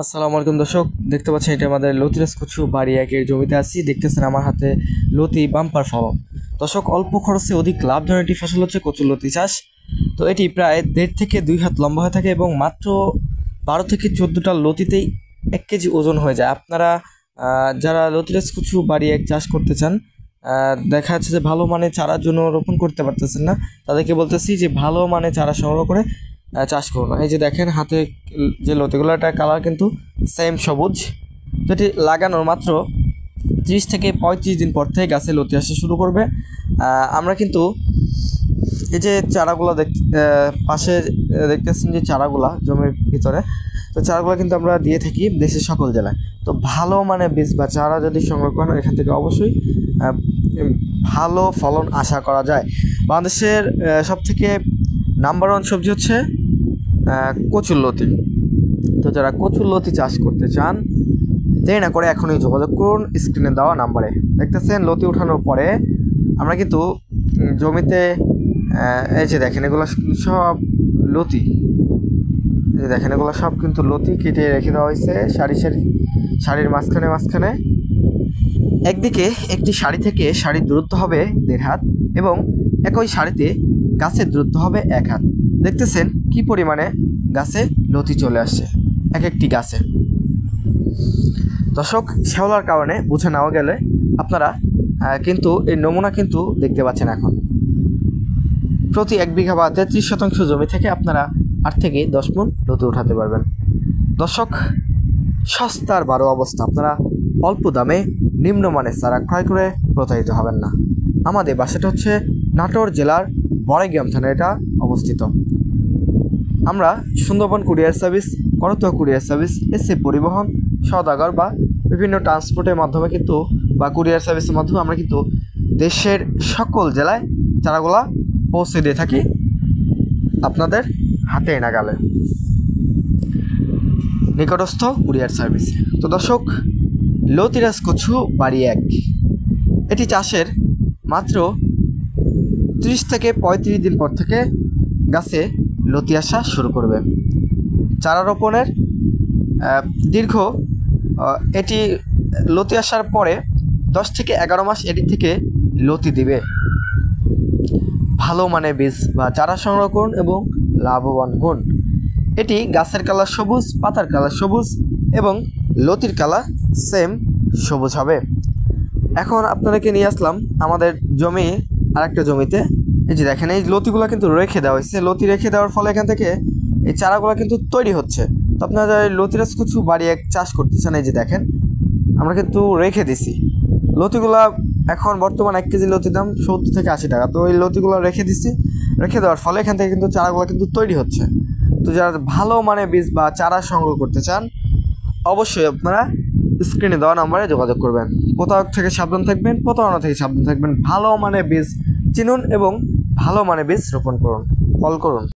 আসসালামু আলাইকুম দর্শক, দেখতে পাচ্ছেন এটা আমাদের লতিরাজ কচু বাড়ি একের জমিতে আছি। দেখতেছেন আমার হাতে লতি বাম্পার ফলন। দর্শক, অল্প খরচে অধিক লাভজনক একটি ফসল হচ্ছে কচু লতি চাষ। তো এটি প্রায় 1.5 থেকে 2 হাত লম্বা হয়ে থাকে এবং মাত্র 12 থেকে 14টা লতিতেই 1 কেজি ওজন হয়ে যায়। আপনারা যারা লতিরাজ কচু বাড়ি এক চাষ করতে চান, দেখা যাচ্ছে যে ভালো মানের চারার জন্য রোপণ করতে পারতেছেন না, তাদেরকে বলতেছি যে ভালো মানের চারা সংগ্রহ করে চাষ করুন। এই যে দেখেন হাতে যে লতিগুলো, এটা কালার কিন্তু সেম সবুজ। তো এটি লাগানোর মাত্র 30 থেকে 35 দিন পর থেকে গাছে লতি আসা শুরু করবে। আমরা কিন্তু এই যে চারাগুলো পাশে দেখতেছেন যে চারাগুলা জমির ভিতরে, তো চারাগুলো কিন্তু আমরা দিয়ে থাকি দেশের সকল জেলায়। তো ভালো মানে বীজ বা চারা যদি সংগ্রহ করেন, এখান থেকে অবশ্যই ভালো ফলন আশা করা যায়। বাংলাদেশের সবথেকে নাম্বার 1 সবজি হচ্ছে কচুর লতি। তো যারা কচুর লতি চাষ করতে চান, দেরি না করে এখনই যোগাযোগ করুন স্ক্রিনে দেওয়া নাম্বারে। দেখতেছেন লতি উঠানোর পরে আমরা কিন্তু জমিতে এই যে দেখেন এগুলো সব লতি, এই যে দেখেন এগুলো সব কিন্তু লতি কেটে রেখে দেওয়া হয়েছে সারির মাঝখানে। একদিকে একটি সারি থেকে সারির দূরত্ব হবে 1.5 হাত এবং একই সারিতে গাছের দূরত্ব হবে 1 হাত। দেখতেছেন কি পরিমাণে গাছে লতি চলে আসছে এক একটি গাছে। দর্শক, শ্যাওলার কারণে বুঝে নেওয়া গেলে আপনারা কিন্তু এই নমুনা কিন্তু দেখতে পাচ্ছেন। এখন প্রতি 1 বিঘা বা 33% জমি থেকে আপনারা 8 থেকে 10 মণ লতি উঠাতে পারবেন। দর্শক, সস্তার 12 অবস্থা। আপনারা অল্প দামে নিম্নমানের চারা ক্রয় করে প্রতারিত হবেন না। আমাদের বাসাটা হচ্ছে নাটোর জেলার বড়াইগ্রাম থানায় এটা অবস্থিত। আমরা Sundarban courier service, Karatoya courier service, SA পরিবহন, সওদাগর বা বিভিন্ন ট্রান্সপোর্টের মাধ্যমে কিন্তু বা কুরিয়ার সার্ভিসের মাধ্যমে আমরা কিন্তু দেশের সকল জেলায় চারাগুলা পৌঁছে দিয়ে থাকি আপনাদের হাতে নাগালে, নিকটস্থ কুরিয়ার সার্ভিস। তো দর্শক, লতিরাজ কচু বাড়ি এক এটি চাষের মাত্র 30 থেকে 35 দিন পর থেকে গাছে লতি আসা শুরু করবে। চারা রোপণের দীর্ঘ এটি লতি আসার পরে 10 থেকে 11 মাস এটি থেকে লতি দিবে। ভালো মানে বীজ বা চারা সংগ্রহ করুন এবং লাভবান হন। এটি গাছের কালার সবুজ, পাতার কালার সবুজ এবং লতির কালার সেম সবুজ হবে। এখন আপনাদেরকে নিয়ে আসলাম আমাদের জমি আরেকটা জমিতে। এই যে দেখেন এই লতিগুলো কিন্তু রেখে দেওয়া হয়েছে। লতি রেখে দেওয়ার ফলে এখান থেকে এই চারাগুলো কিন্তু তৈরি হচ্ছে। তো আপনারা যারা লতিরাজ কচু বাড়ি এক চাষ করতে চান, এই যে দেখেন আমরা কিন্তু রেখে দিছি লতিগুলা। এখন বর্তমান 1 কেজি লতির দাম 70 থেকে 80 টাকা। তো এই লতিগুলো রেখে দিছি, রেখে দেওয়ার ফলে এখান থেকে কিন্তু চারাগুলো কিন্তু তৈরি হচ্ছে। তো যারা ভালো মানে বীজ বা চারা সংগ্রহ করতে চান, অবশ্যই আপনারা স্ক্রিনে দেওয়া নাম্বারে যোগাযোগ করবেন। প্রতারক থেকে সাবধান থাকবেন, প্রতারণা থেকে সাবধান থাকবেন। ভালো মানে বীজ চিনুন এবং ভালো মানে বীজ রোপণ করুন। কল করুন।